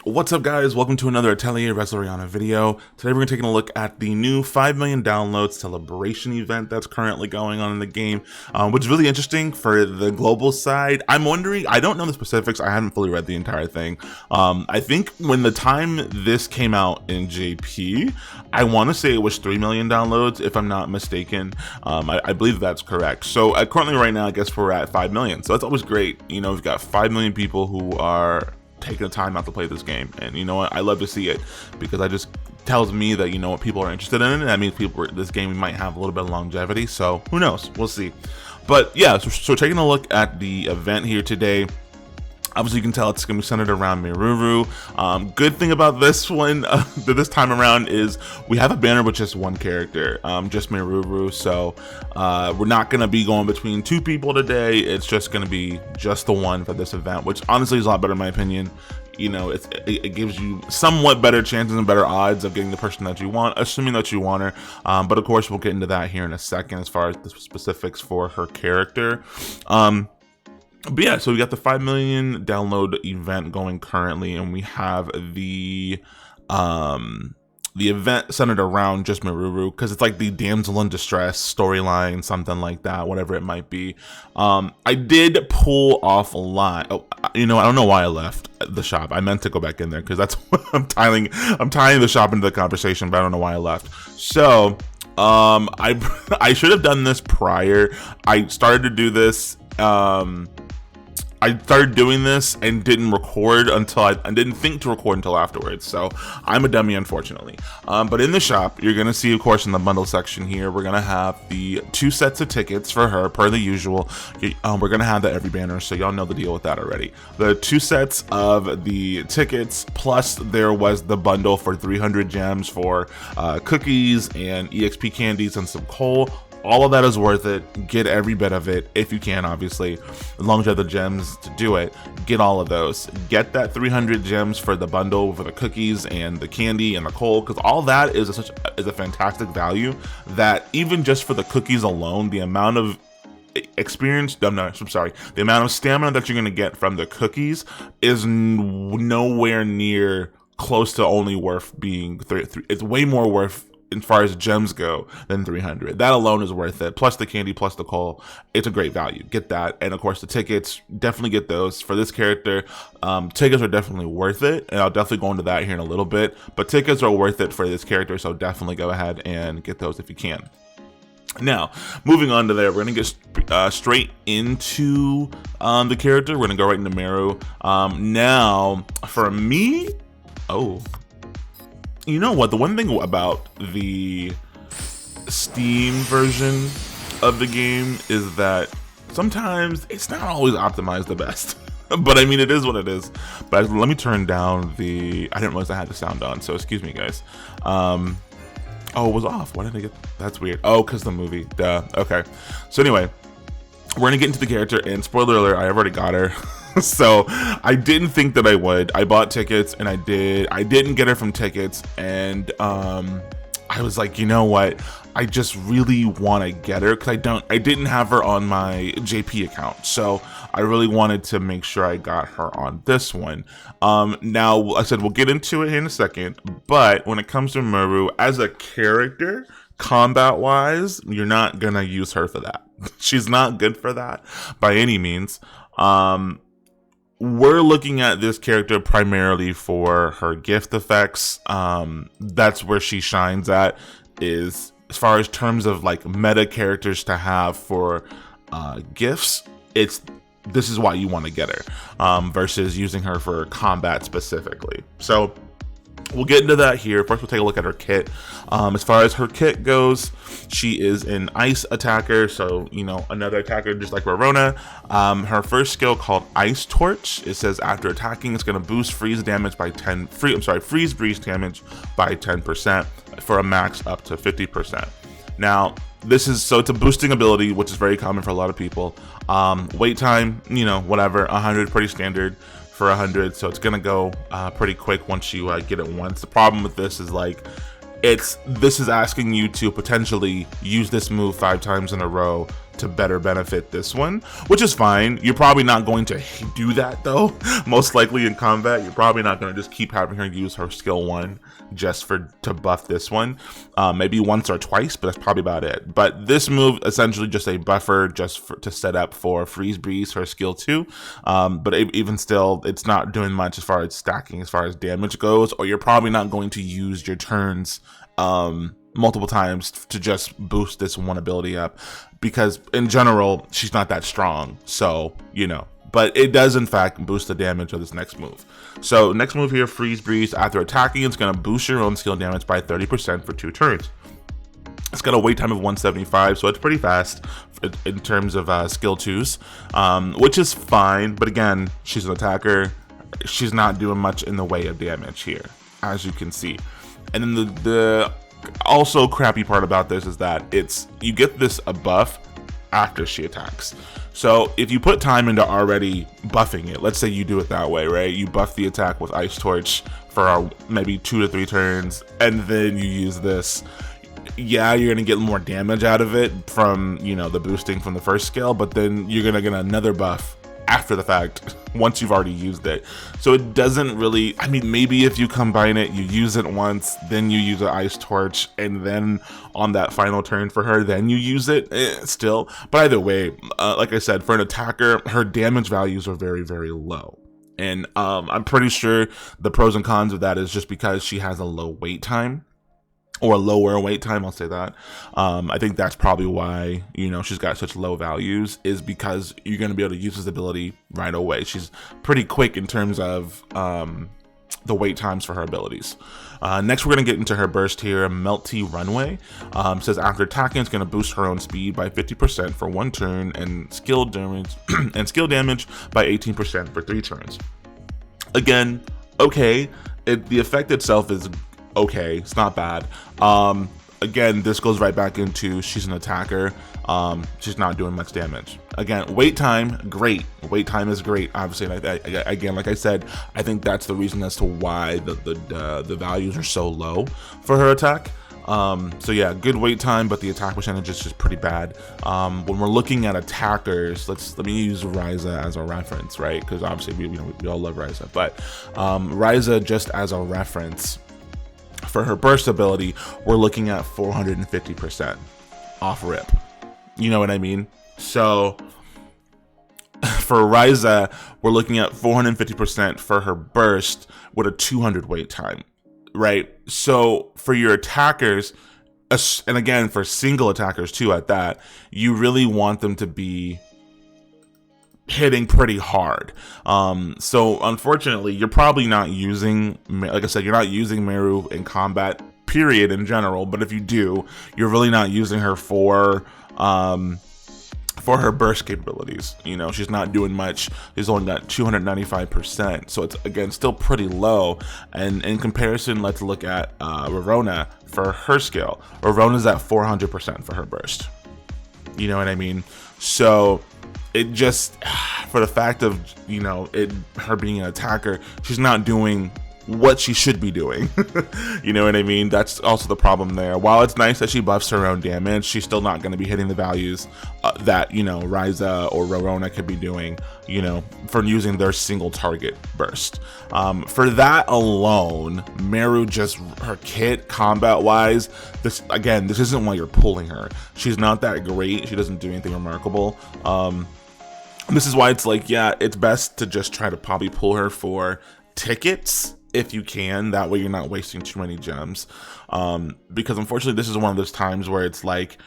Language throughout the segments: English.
What's up, guys? Welcome to another Atelier Resleriana video. Today we're taking a look at the new 5 million downloads celebration event that's currently going on in the game, which is really interesting for the global side. I'm wondering, I don't know the specifics, I haven't fully read the entire thing. I think when the time this came out in JP, I want to say it was 3 million downloads, if I'm not mistaken. I believe that's correct. So currently right now, I guess we're at 5 million. So that's always great. You know, we've got 5 million people who are taking the time out to play this game, and you know what, I love to see it because that just tells me that, you know what, people are interested in it. That means this game might have a little bit of longevity, so who knows, we'll see. But yeah, so taking a look at the event here today, obviously you can tell it's gonna be centered around Meruru. Good thing about this one, this time around, is we have a banner with just one character, just Meruru. So we're not gonna be going between two people today. It's just gonna be just the one for this event, which honestly is a lot better in my opinion. You know, it gives you somewhat better chances and better odds of getting the person that you want, assuming that you want her. But of course, we'll get into that here in a second as far as the specifics for her character. But yeah, so we got the 5 million download event going currently, and we have the event centered around just Meruru, because it's like the damsel in distress storyline, something like that, whatever it might be. I did pull off a line. Oh, you know, I don't know why I left the shop. I meant to go back in there because that's what I'm tying the shop into the conversation, but I don't know why I left. So I should have done this prior. I started to do this. I started doing this and didn't record until I didn't think to record until afterwards. So I'm a dummy, unfortunately. But in the shop, you're gonna see, of course, in the bundle section here, we're gonna have the 2 sets of tickets for her, per the usual. We're gonna have the every banner, so y'all know the deal with that already. The 2 sets of the tickets, plus there was the bundle for 300 gems for cookies and EXP candies and some coal. All of that is worth it. Get every bit of it if you can, obviously, as long as you have the gems to do it. Get all of those. Get that 300 gems for the bundle for the cookies and the candy and the coal, because all that is a fantastic value. That even just for the cookies alone, the amount of experience, the amount of stamina that you're gonna get from the cookies is nowhere near close to only worth being it's way more worth as far as gems go than 300. That alone is worth it, plus the candy, plus the coal. It's a great value. Get that. And of course the tickets, definitely get those for this character. Tickets are definitely worth it, and I'll definitely go into that here in a little bit, but tickets are worth it for this character, so definitely go ahead and get those if you can. Now, moving on to there, we're gonna get straight into the character. We're gonna go right into Meru. Now, for me, you know what, the one thing about the Steam version of the game is that sometimes it's not always optimized the best. But I mean, it is what it is. But let me turn down I didn't realize I had the sound on, so excuse me, guys. Oh, it was off. Why did I get, that's weird. Oh, because the movie, duh. Okay, so anyway, we're gonna get into the character, and spoiler alert, I already got her. So I didn't think that I would. I bought tickets, and I didn't get her from tickets, and I was like, you know what, I just really want to get her because I didn't have her on my JP account, so I really wanted to make sure I got her on this one. Now, I said we'll get into it here in a second, but when it comes to Meru as a character, combat wise, you're not gonna use her for that. She's not good for that by any means. We're looking at this character primarily for her gift effects. That's where she shines at, is as far as terms of like meta characters to have for gifts. This is why you want to get her versus using her for combat specifically. So we'll get into that here. First, we'll take a look at her kit. As far as her kit goes, she is an ice attacker, so you know, another attacker just like Verona. Her first skill, called Ice Torch, it says after attacking, it's going to boost freeze damage by freeze breeze damage by 10% for a max up to 50%. Now, it's a boosting ability, which is very common for a lot of people. Wait time, you know, whatever, 100, pretty standard for 100, so it's gonna go pretty quick once you get it once. The problem with this is like this is asking you to potentially use this move 5 times in a row to better benefit this one, which is fine. You're probably not going to do that though. Most likely in combat, you're probably not going to just keep having her use her skill 1 just to buff this one. Maybe once or twice, but that's probably about it. But this move essentially just a buffer to set up for Freeze Breeze, her skill 2. But even still, it's not doing much as far as stacking, as far as damage goes, or you're probably not going to use your turns multiple times to just boost this one ability up, because in general she's not that strong, so but it does in fact boost the damage of this next move. So next move here, Freeze Breeze. After attacking, it's going to boost your own skill damage by 30% for 2 turns. It's got a wait time of 175, so it's pretty fast in terms of skill 2s, which is fine, but again, she's an attacker. She's not doing much in the way of damage here, as you can see. And then the also crappy part about this is that you get this a buff after she attacks. So if you put time into already buffing it, let's say you do it that way, right? You buff the attack with Ice Torch for maybe 2 to 3 turns, and then you use this. Yeah, you're gonna get more damage out of it from the boosting from the first skill, but then you're gonna get another buff after the fact once you've already used it. So it doesn't really, I mean, maybe if you combine it, you use it once, then you use an Ice Torch, and then on that final turn for her, then you use it, still. But either way, like I said, for an attacker, her damage values are very, very low. And I'm pretty sure the pros and cons of that is just because she has a low wait time, or a lower wait time, I'll say that. I think that's probably why, she's got such low values, is because you're going to be able to use this ability right away. She's pretty quick in terms of the wait times for her abilities. Next, we're going to get into her burst here, Melty Runway. Says after attacking, it's going to boost her own speed by 50% for 1 turn, and skill damage by 18% for 3 turns. Again, okay. The effect itself is okay, it's not bad. Again, this goes right back into she's an attacker. She's not doing much damage. Again, wait time, great. Wait time is great, obviously. Again, like I said, I think that's the reason as to why the values are so low for her attack. So yeah, good wait time, but the attack percentage is just pretty bad. When we're looking at attackers, let me use Ryza as a reference, right? Because obviously we all love Ryza, but Ryza, just as a reference, for her burst ability, we're looking at 450% off rip. You know what I mean? So for Ryza, we're looking at 450% for her burst with a 200 wait time, right? So for your attackers, and again, for single attackers too at that, you really want them to be hitting pretty hard. So unfortunately, you're probably not using, like I said, you're not using Meru in combat, period, in general. But if you do, you're really not using her for her burst capabilities. She's not doing much. She's only got 295%, so it's again still pretty low. And in comparison, let's look at Rorona for her skill. Rorona's at 400% for her burst. You know what I mean? So it just, for the fact of her being an attacker, she's not doing what she should be doing. You know what I mean? That's also the problem there. While it's nice that she buffs her own damage, she's still not going to be hitting the values that Ryza or Rorona could be doing, for using their single target burst. For that alone, Meru, just her kit combat wise, this isn't why you're pulling her. She's not that great. She doesn't do anything remarkable. This is why it's like, yeah, it's best to just try to probably pull her for tickets if you can. That way you're not wasting too many gems. Because unfortunately, this is one of those times where it's like,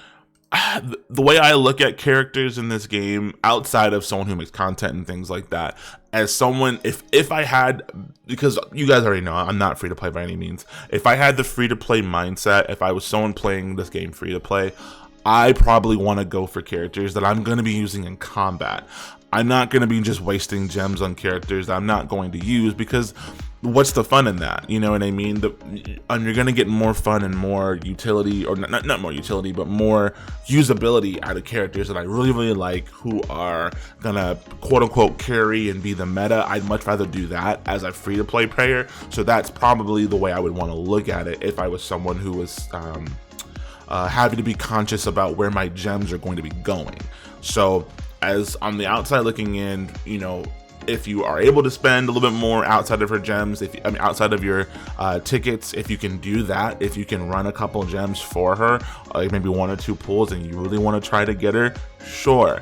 the way I look at characters in this game, outside of someone who makes content and things like that, as someone, if I had, because you guys already know I'm not free to play by any means, if I had the free to play mindset, if I was someone playing this game free to play, I probably want to go for characters that I'm going to be using in combat. I'm not going to be just wasting gems on characters that I'm not going to use, because what's the fun in that? You know what I mean? And you're going to get more fun and more utility, or not more utility, but more usability out of characters that I really, really like, who are going to quote unquote carry and be the meta. I'd much rather do that as a free to play player. So that's probably the way I would want to look at it if I was someone who was having to be conscious about where my gems are going to be going. So as on the outside looking in, you know, if you are able to spend a little bit more outside of her gems, outside of your tickets, if you can do that, if you can run a couple gems for her, like maybe 1 or 2 pulls, and you really want to try to get her, sure.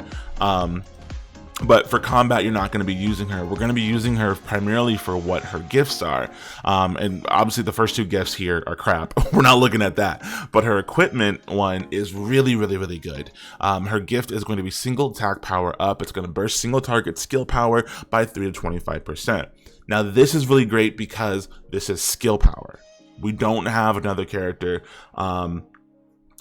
But for combat, you're not going to be using her. We're going to be using her primarily for what her gifts are. And obviously the first 2 gifts here are crap. We're not looking at that. But her equipment one is really, really, really good. Her gift is going to be single attack power up. It's going to burst single target skill power by 3 to 25%. Now this is really great because this is skill power. We don't have another character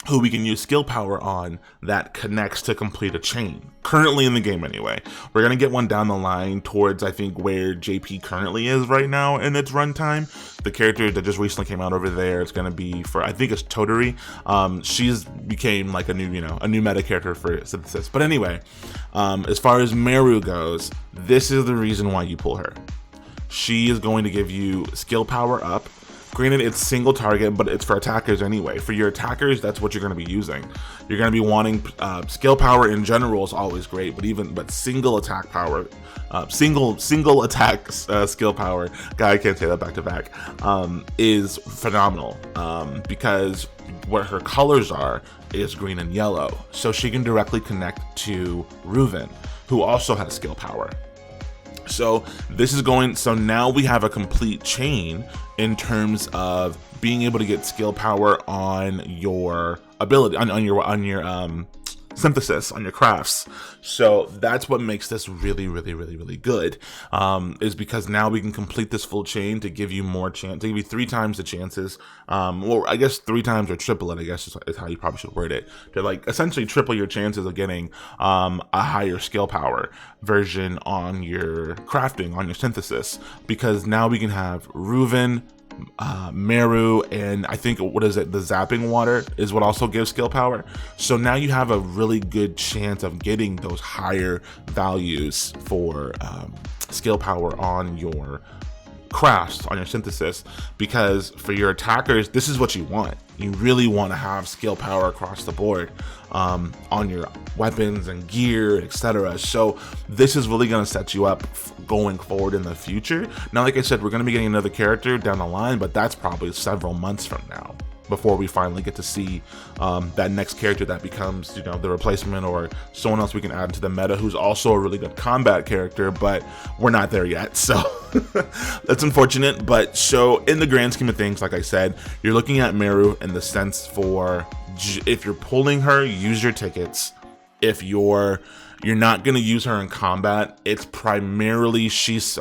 who we can use skill power on that connects to complete a chain. Currently in the game anyway. We're going to get one down the line towards, I think, where JP currently is right now in its runtime. The character that just recently came out over there, it's going to be for, I think it's Toturi. She's became like a new meta character for Synthesis. But anyway, as far as Meru goes, this is the reason why you pull her. She is going to give you skill power up. Granted, it's single target, but it's for attackers anyway. For your attackers, that's what you're going to be using. You're going to be wanting skill power in general is always great, but single attack power, single attack skill power. God, I can't say that back to back. Is phenomenal because what her colors are is green and yellow, so she can directly connect to Reuven, who also has skill power. So now we have a complete chain in terms of being able to get skill power on your ability, on your synthesis, on your crafts. So that's what makes this really, really, really, really good, is because now we can complete this full chain to give you more chance, to give you 3 times the chances. Well, I guess 3 times or triple it, I guess is how you probably should word it, to like essentially triple your chances of getting a higher skill power version on your crafting, on your synthesis, because now we can have Reuven, Meru, and I think, what is it, the zapping water is what also gives skill power. So now you have a really good chance of getting those higher values for skill power on your crafts, on your synthesis, because for your attackers, this is what you want. You really want to have skill power across the board on your weapons and gear, etc. So this is really going to set you up going forward in the future. Now, like I said, we're going to be getting another character down the line, but that's probably several months from now before we finally get to see that next character that becomes, you know, the replacement or someone else we can add to the meta who's also a really good combat character, but we're not there yet. So that's unfortunate. But so in the grand scheme of things, like I said, you're looking at Meru in the sense for, if you're pulling her, use your tickets. If you're not going to use her in combat, it's primarily, she's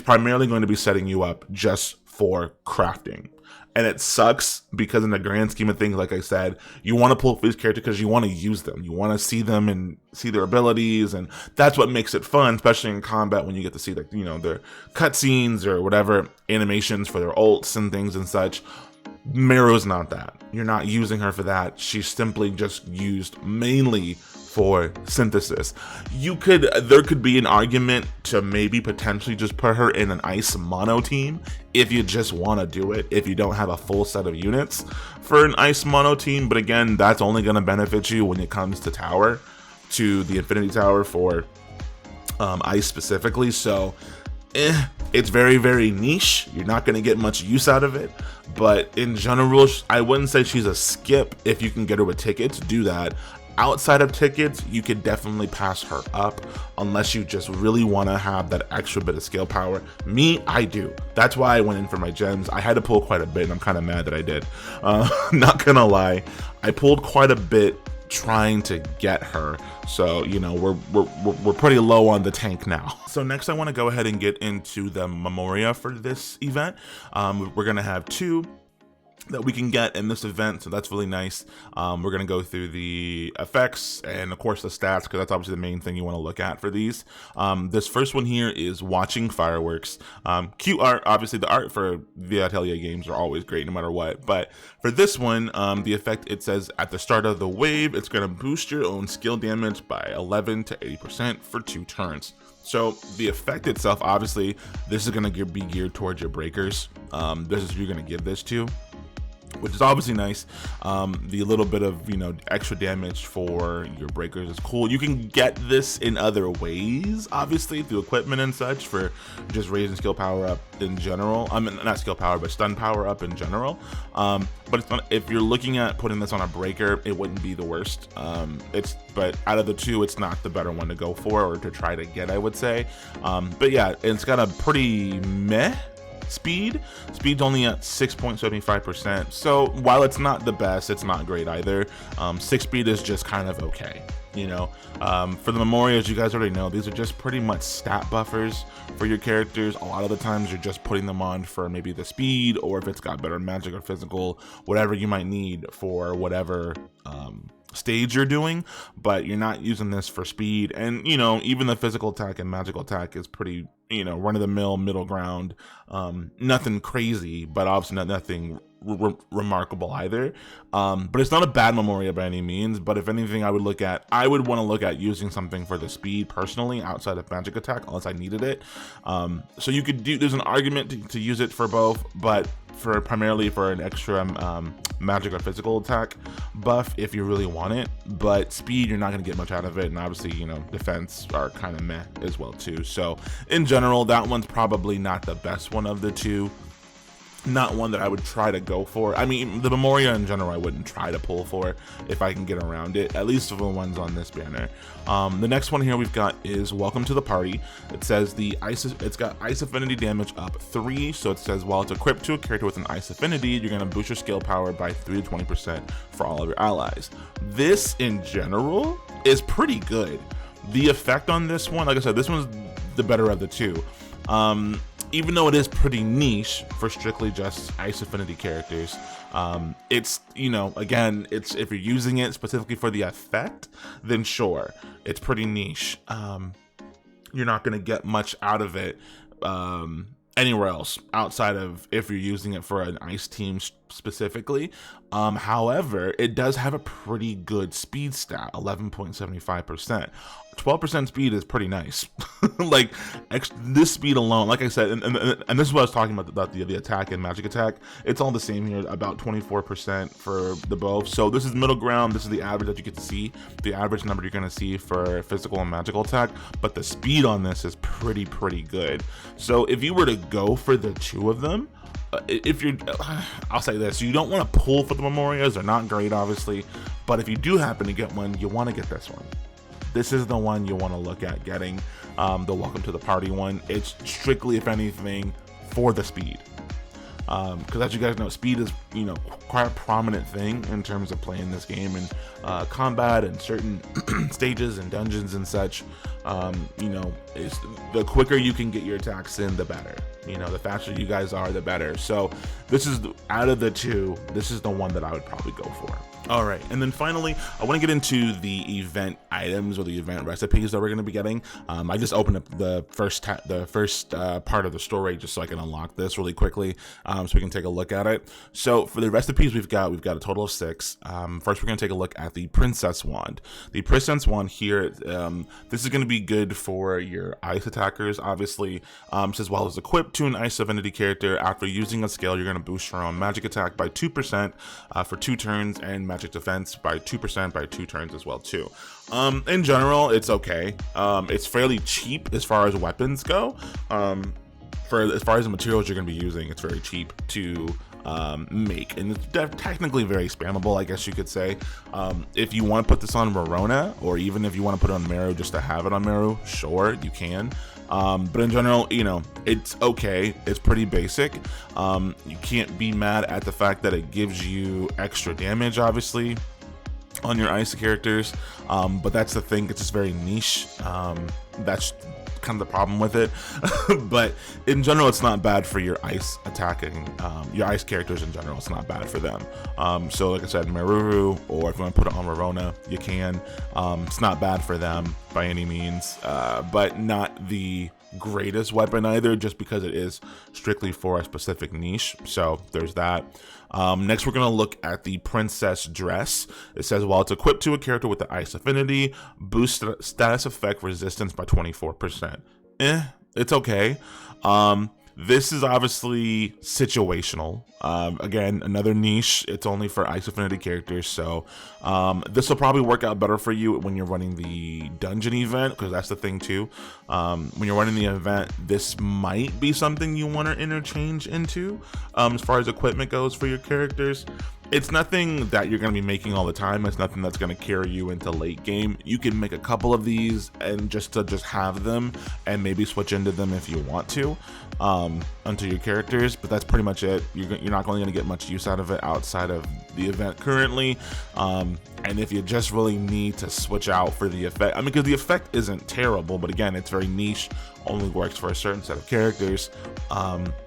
primarily going to be setting you up just for crafting. And it sucks because in the grand scheme of things, like I said, you want to pull for these characters because you want to use them. You want to see them and see their abilities. And that's what makes it fun, especially in combat, when you get to see, like, you know, their cutscenes or whatever, animations for their ults and things and such. Meru's not that. You're not using her for that. She's simply just used mainly for synthesis. There could be an argument to maybe potentially just put her in an ice mono team if you just want to do it, if you don't have a full set of units for an ice mono team. But again, that's only going to benefit you when it comes to tower, to the Infinity Tower for ice specifically. So it's very, very niche. You're not going to get much use out of it, but in general, I wouldn't say she's a skip. If you can get her with tickets, do that. Outside of tickets, you could definitely pass her up unless you just really want to have that extra bit of skill power. Me, I do. That's why I went in for my gems. I had to pull quite a bit, and I'm kind of mad that I did. Not gonna lie, I pulled quite a bit trying to get her. So, you know, we're pretty low on the tank now. So next, I want to go ahead and get into the Memoria for this event. We're gonna have 2 that we can get in this event, so that's really nice. We're gonna go through the effects and of course the stats, because that's obviously the main thing you want to look at for these. This first one here is watching fireworks. Cute art. Obviously the art for the Atelier games are always great no matter what, but for this one, the effect, it says at the start of the wave, it's gonna boost your own skill damage by 11 to 80% for 2 turns. So the effect itself, obviously this is gonna be geared towards your breakers. This is who you're gonna give this to. which is obviously nice. The little bit of, you know, extra damage for your breakers is cool. You can get this in other ways, obviously through equipment and such, for just raising skill power up in general. I mean, not skill power, but stun power up in general. But it's not, if you're looking at putting this on a breaker, it wouldn't be the worst. But out of the two, it's not the better one to go for or to try to get, I would say. But yeah, it's got a pretty meh speed's only at 6.75%, so while it's not the best, it's not great either. 6 speed is just kind of okay, you know. For the Memoria, as you guys already know, these are just pretty much stat buffers for your characters. A lot of the times you're just putting them on for maybe the speed, or if it's got better magic or physical, whatever you might need for whatever stage you're doing, but you're not using this for speed. And, you know, even the physical attack and magical attack is pretty, you know, run-of-the-mill middle ground. Nothing crazy, but obviously nothing remarkable either. But it's not a bad Memoria by any means, but if anything, I would want to look at using something for the speed personally outside of magic attack, unless I needed it. So you could there's an argument to use it for both, but primarily for an extra magic or physical attack buff if you really want it. But speed, you're not going to get much out of it, and obviously, you know, defense are kind of meh as well too. So in general, that one's probably not the best one of the two. Not one that I would try to go for. I mean, the Memoria in general, I wouldn't try to pull for if I can get around it, at least for the ones on this banner. The next one here we've got is Welcome to the Party. It says it's got ice affinity damage up 3. So it says while it's equipped to a character with an ice affinity, you're going to boost your skill power by 3 to 20% for all of your allies. This in general is pretty good. The effect on this one, like I said, this one's the better of the two. Even though it is pretty niche for strictly just ice affinity characters, it's, you know, again, it's, if you're using it specifically for the effect, then sure, it's pretty niche. You're not going to get much out of it anywhere else outside of if you're using it for an ice team specifically. However, it does have a pretty good speed stat, 11.75%. 12% speed is pretty nice. Like this speed alone, like I said, and this is what I was talking about the attack and magic attack. It's all the same here, about 24% for the both. So this is middle ground. This is the average that you get to see, the average number you're going to see for physical and magical attack. But the speed on this is pretty good. So if you were to go for the two of them, I'll say this, you don't want to pull for the Memorias. They're not great, obviously, but if you do happen to get one, you want to get this one. This is the one you want to look at getting, the Welcome to the Party one. It's strictly, if anything, for the speed. Because as you guys know, speed is, you know, quite a prominent thing in terms of playing this game and combat and certain stages and dungeons and such. You know, the quicker you can get your attacks in, the better. You know, the faster you guys are, the better. So this is, out of the two, this is the one that I would probably go for. All right, and then finally, I want to get into the event items or the event recipes that we're going to be getting. I just opened up the first part of the story just so I can unlock this really quickly, so we can take a look at it. So for the recipes, we've got a total of 6. First, we're going to take a look at the Princess Wand. The Princess Wand here, this is going to be good for your ice attackers. Obviously, says while it's equipped to an ice affinity character, after using a skill, you're going to boost your own magic attack by 2% for 2 turns and magic defense by 2% by 2 turns as well too. In general, it's okay. It's fairly cheap as far as weapons go. As far as the materials you're going to be using, it's very cheap to make, and it's technically very spammable, I guess you could say. If you want to put this on Verona, or even if you want to put it on Meru just to have it on Meru, sure, you can. But in general, you know, it's okay. It's pretty basic. You can't be mad at the fact that it gives you extra damage, obviously, on your ice characters. But that's the thing, it's just very niche. That's kind of the problem with it. But in general, it's not bad for your ice attacking, your ice characters in general. It's not bad for them. So like I said, Meruru, or if you want to put it on Verona, you can. It's not bad for them by any means, but not the greatest weapon either, just because it is strictly for a specific niche. So there's that. Next, we're going to look at the Princess Dress. It says while it's equipped to a character with the ice affinity, boost status effect resistance by 24%. It's okay. This is obviously situational. Again, another niche. It's only for Ice Affinity characters, so this will probably work out better for you when you're running the dungeon event, because that's the thing too. When you're running the event, this might be something you want to interchange into as far as equipment goes for your characters. It's nothing that you're going to be making all the time. It's nothing that's going to carry you into late game. You can make a couple of these and just have them and maybe switch into them if you want to onto your characters, but that's pretty much it. You're not going to get much use out of it outside of the event currently. And if you just really need to switch out for the effect, I mean, because the effect isn't terrible, but again, it's very niche, only works for a certain set of characters.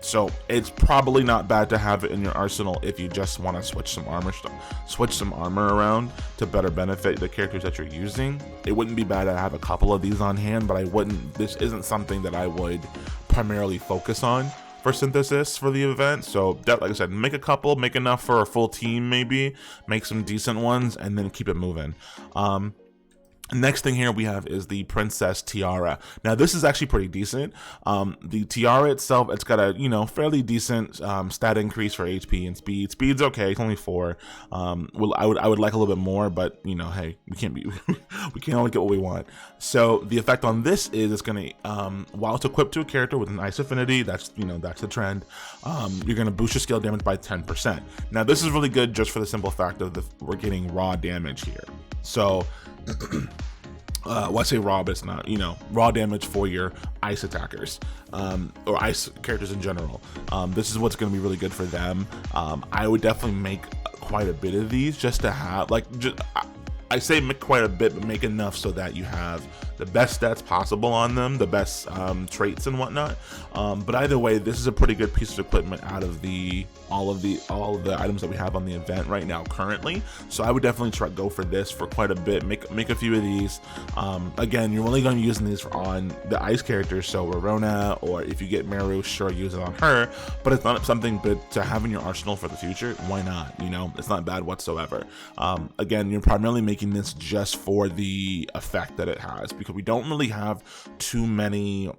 So it's probably not bad to have it in your arsenal if you just want to switch some armor around to better benefit the characters that you're using. It wouldn't be bad to have a couple of these on hand, but this isn't something that I would primarily focus on for synthesis for the event. So like I said, make a couple, make enough for a full team, maybe make some decent ones, and then keep it moving. Next thing here we have is the Princess Tiara. Now this is actually pretty decent. The Tiara itself, it's got a fairly decent stat increase for HP and speed. Speed's okay, it's only 4. Well, I would like a little bit more, but hey, we can't only get what we want. So the effect on this is it's gonna while it's equipped to a character with an Ice Affinity, that's the trend. You're gonna boost your skill damage by 10%. Now this is really good just for the simple fact of we're getting raw damage here. So well, I say raw, but it's not, raw damage for your ice attackers, or ice characters in general. This is what's going to be really good for them. I would definitely make quite a bit of these just to have, I say make quite a bit, but make enough so that you have the best stats possible on them, the best traits and whatnot. But either way, this is a pretty good piece of equipment out of all of the items that we have on the event right now currently. So I would definitely go for this for quite a bit. Make a few of these. Again, you're only going to be using these on the ice characters, so Rorona, or if you get Meruru, sure, use it on her. But it's not something to have in your arsenal for the future. Why not? It's not bad whatsoever. Again, you're primarily making this just for the effect that it has, because we don't really have too many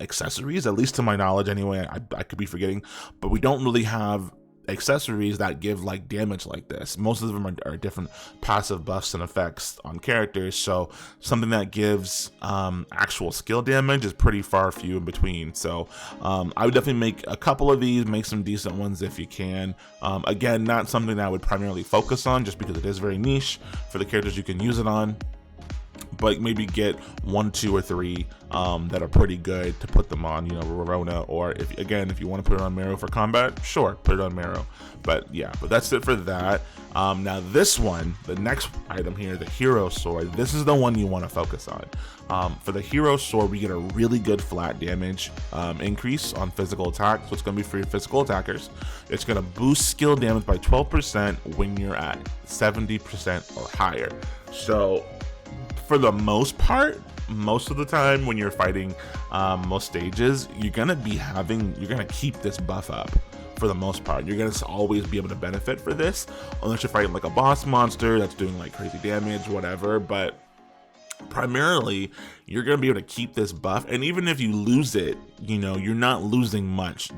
accessories, at least to my knowledge anyway. I could be forgetting, but we don't really have accessories that give damage like this. Most of them are different passive buffs and effects on characters, so something that gives actual skill damage is pretty far few in between. So I would definitely make a couple of these, make some decent ones if you can. Again, not something that I would primarily focus on just because it is very niche for the characters you can use it on, but maybe get 1, 2, or 3 that are pretty good to put them on, Rorona, or if you want to put it on Meruru for combat, sure, put it on Meruru. But that's it for that. Now this one, the next item here, the Hero Sword, this is the one you want to focus on. For the Hero Sword, we get a really good flat damage increase on physical attack, so it's going to be for your physical attackers. It's going to boost skill damage by 12% when you're at 70% or higher. So for the most part, most of the time when you're fighting most stages, you're gonna keep this buff up for the most part. You're gonna always be able to benefit for this, unless you're fighting like a boss monster that's doing crazy damage, whatever. But primarily, you're going to be able to keep this buff, and even if you lose it, you're not losing much.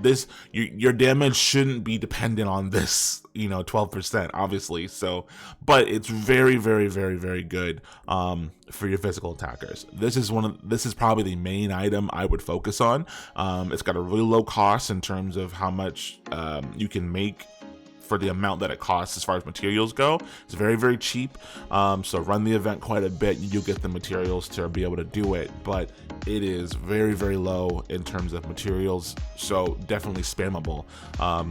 Your damage shouldn't be dependent on this 12%, obviously. So, but it's very, very, very, very good for your physical attackers. This is probably the main item I would focus on. It's got a really low cost in terms of how much you can make for the amount that it costs as far as materials go. It's very, very cheap. So run the event quite a bit, you get the materials to be able to do it, but it is very, very low in terms of materials, so definitely spammable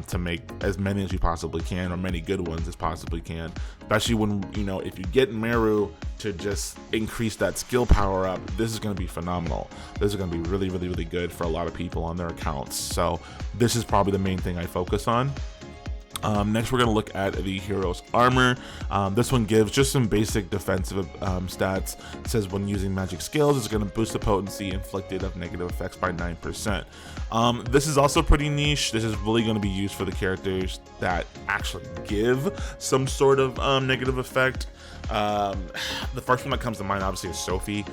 to make as many as you possibly can, or many good ones as possibly can, especially when if you get Meruru to just increase that skill power up. This is going to be phenomenal. This is going to be really, really, really good for a lot of people on their accounts. So this is probably the main thing I focus on. Next, we're going to look at the hero's armor. This one gives just some basic defensive stats. It says when using magic skills, it's going to boost the potency inflicted of negative effects by 9%. This is also pretty niche. This is really going to be used for the characters that actually give some sort of negative effect. The first one that comes to mind obviously is Sophie,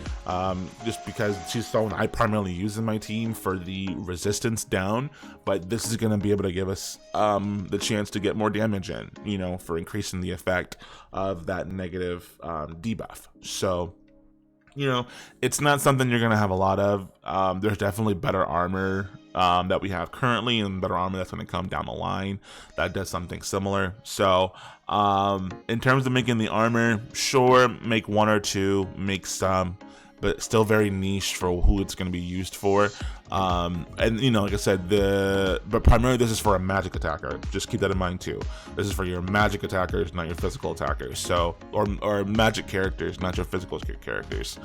just because she's someone I primarily use in my team for the resistance down, but this is going to be able to give us the chance to get more damage in, you know, for increasing the effect of that negative debuff. So, you know, it's not something you're going to have a lot of. There's definitely better armor that we have currently, and better armor that's going to come down the line that does something similar. So in terms of making the armor, sure, make one or two, make some, but still very niche for who it's going to be used for. And you know, like I said, but primarily this is for a magic attacker. Just keep that in mind too. This is for your magic attackers, not your physical attackers. So, or magic characters, not your physical characters.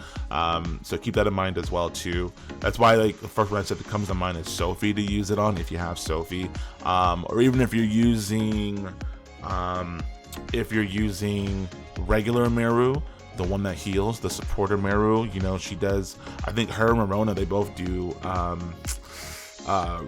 So keep that in mind as well too. That's why, like, the first one I said that comes to mind is Sophie to use it on if you have Sophie, or even if you're using regular Meru, the one that heals, the supporter Meru, you know, she does, I think her and Marona, they both do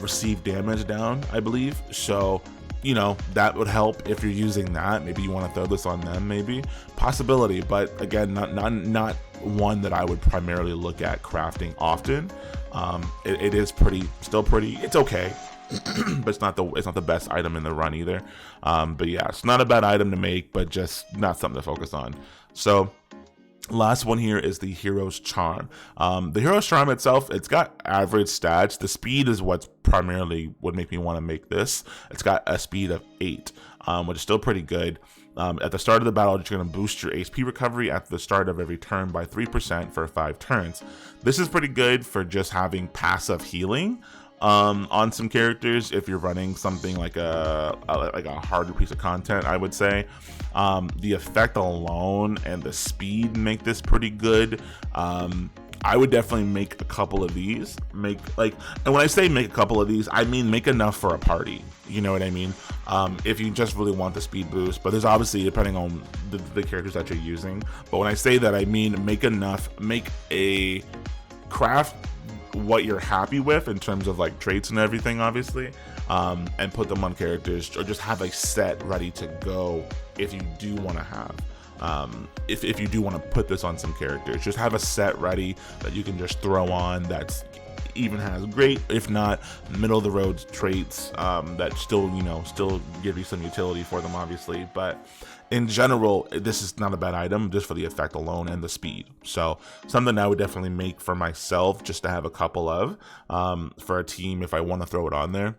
receive damage down, I believe. So, you know, that would help if you're using that. Maybe you want to throw this on them, maybe. Possibility, but again, not one that I would primarily look at crafting often. It is still pretty, it's okay. But it's not the best item in the run either. But yeah, it's not a bad item to make, but just not something to focus on. So last one here is the Hero's Charm. The Hero's Charm itself, it's got average stats. The speed is what's primarily would make me want to make this. It's got a speed of 8, which is still pretty good. At the start of the battle, you're going to boost your HP recovery at the start of every turn by 3% for 5 turns. This is pretty good for just having passive healing on some characters if you're running something like a harder piece of content, I would say. The effect alone and the speed make this pretty good. I would definitely make a couple of these. And when I say make a couple of these, I mean make enough for a party. You know what I mean? If you just really want the speed boost, but there's obviously, depending on the characters that you're using. But when I say that, I mean make enough, make a craft what you're happy with in terms of like traits and everything, obviously, and put them on characters, or just have a set ready to go if you do want to have if you do want to put this on some characters. Just have a set ready that you can just throw on that's even has great, if not middle of the road traits that still give you some utility for them, obviously. But in general, this is not a bad item just for the effect alone and the speed. So something I would definitely make for myself, just to have a couple of for a team if I want to throw it on there.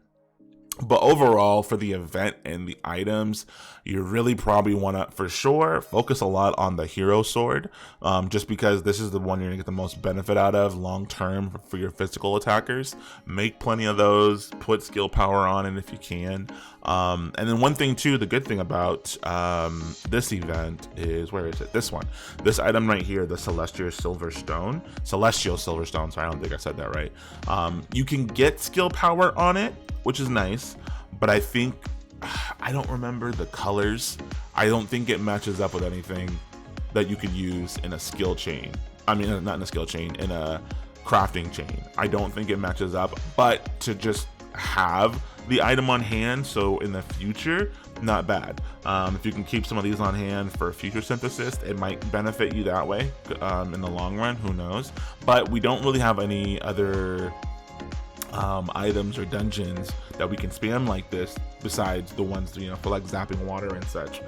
But overall, for the event and the items, you really probably want to, for sure, focus a lot on the hero sword, just because this is the one you're going to get the most benefit out of long term for your physical attackers. Make plenty of those, put skill power on it if you can. And then one thing too, the good thing about this event is, where is it? This one. This item right here, the Celestial Silver Stone. Sorry, I don't think I said that right. You can get skill power on it, which is nice, but I think, I don't remember the colors. I don't think it matches up with anything that you could use in a skill chain. I mean, not in a skill chain, in a crafting chain. I don't think it matches up, but to just have the item on hand, so in the future, not bad. If you can keep some of these on hand for future synthesis, it might benefit you that way in the long run, who knows. But we don't really have any other items or dungeons that we can spam like this besides the ones, for like zapping water and such.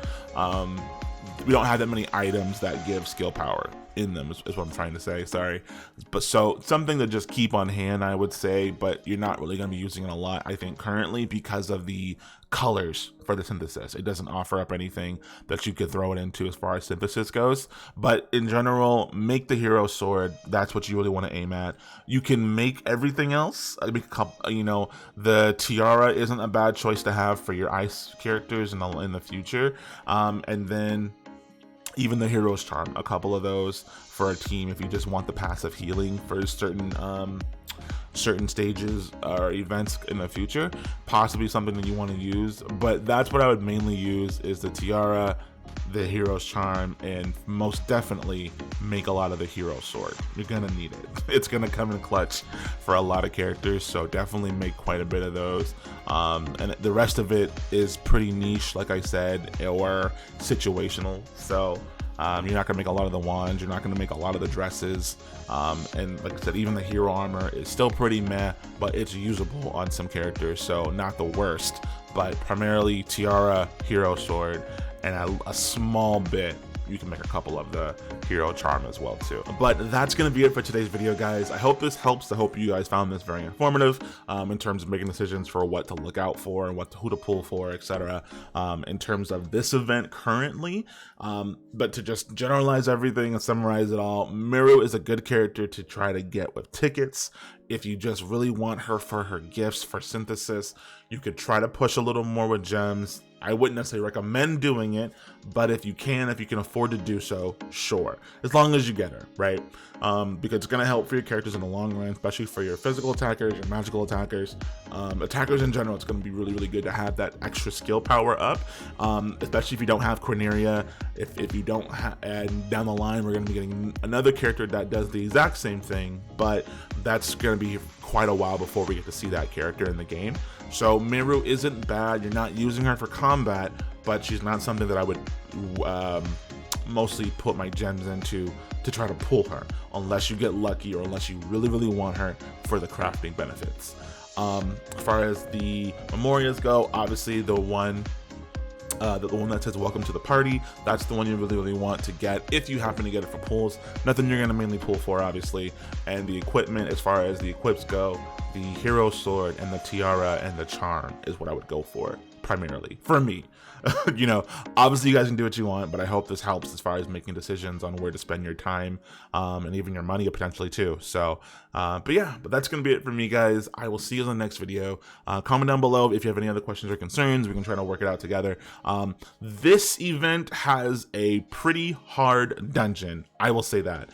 We don't have that many items that give skill power in them, is what I'm trying to say. Sorry. But so something to just keep on hand, I would say, but you're not really going to be using it a lot, I think, currently, because of the colors for the synthesis. It doesn't offer up anything that you could throw it into as far as synthesis goes. But in general, make the hero sword. That's what you really want to aim at. You can make everything else. The Tiara isn't a bad choice to have for your ice characters in the future. And then even the Hero's Charm, a couple of those for a team if you just want the passive healing for certain stages or events in the future. Possibly something that you want to use, but that's what I would mainly use, is the Tiara, the Hero's Charm, and most definitely make a lot of the Hero Sword. You're gonna need it. It's gonna come in clutch for a lot of characters, so definitely make quite a bit of those. And the rest of it is pretty niche, like I said, or situational. So You're not gonna make a lot of the wands, you're not gonna make a lot of the dresses, and like I said, even the hero armor is still pretty meh, but it's usable on some characters, so not the worst. But primarily Tiara, hero sword, and a small bit you can make a couple of the hero charm as well too. But that's gonna be it for today's video, guys. I hope this helps. I hope you guys found this very informative in terms of making decisions for what to look out for and who to pull for, etc. In terms of this event currently. But to just generalize everything and summarize it all, Meru is a good character to try to get with tickets. If you just really want her for her gifts for synthesis, you could try to push a little more with gems. I wouldn't necessarily recommend doing it, but if you can afford to do so, sure. As long as you get her, right? Because it's gonna help for your characters in the long run, especially for your physical attackers, your magical attackers, attackers in general. It's gonna be really, really good to have that extra skill power up, especially if you don't have Corneria. If you don't and down the line, we're gonna be getting another character that does the exact same thing, but that's gonna be quite a while before we get to see that character in the game. So Meru isn't bad. You're not using her for combat, but she's not something that I would mostly put my gems into to try to pull her, unless you get lucky or unless you really, really want her for the crafting benefits. As far as the Memorias go, obviously the one that says welcome to the party, that's the one you really, really want to get if you happen to get it for pulls. Nothing you're going to mainly pull for, obviously. And the equipment, as far as the equips go, the hero sword and the tiara and the charm is what I would go for primarily for me. You know, obviously you guys can do what you want, but I hope this helps as far as making decisions on where to spend your time, and even your money potentially too. So but that's gonna be it for me, guys. I will see you in the next video. Comment down below if you have any other questions or concerns. We can try to work it out together. This event has a pretty hard dungeon, I will say that.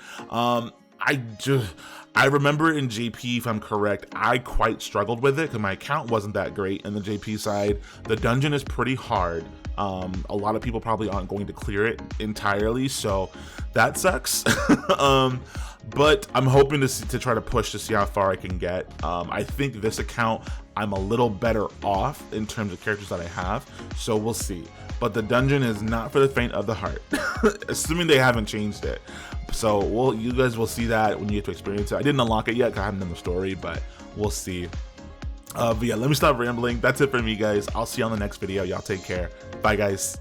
I remember in JP, if I'm correct, I quite struggled with it because my account wasn't that great. In the JP side, the dungeon is pretty hard. A lot of people probably aren't going to clear it entirely, so that sucks. But I'm hoping to try to push to see how far I can get. I think this account, I'm a little better off in terms of characters that I have, so we'll see. But the dungeon is not for the faint of the heart, assuming they haven't changed it. So you guys will see that when you get to experience it. I didn't unlock it yet because I haven't done the story, but we'll see. But yeah, let me stop rambling. That's it for me, guys. I'll see you on the next video. Y'all take care. Bye, guys.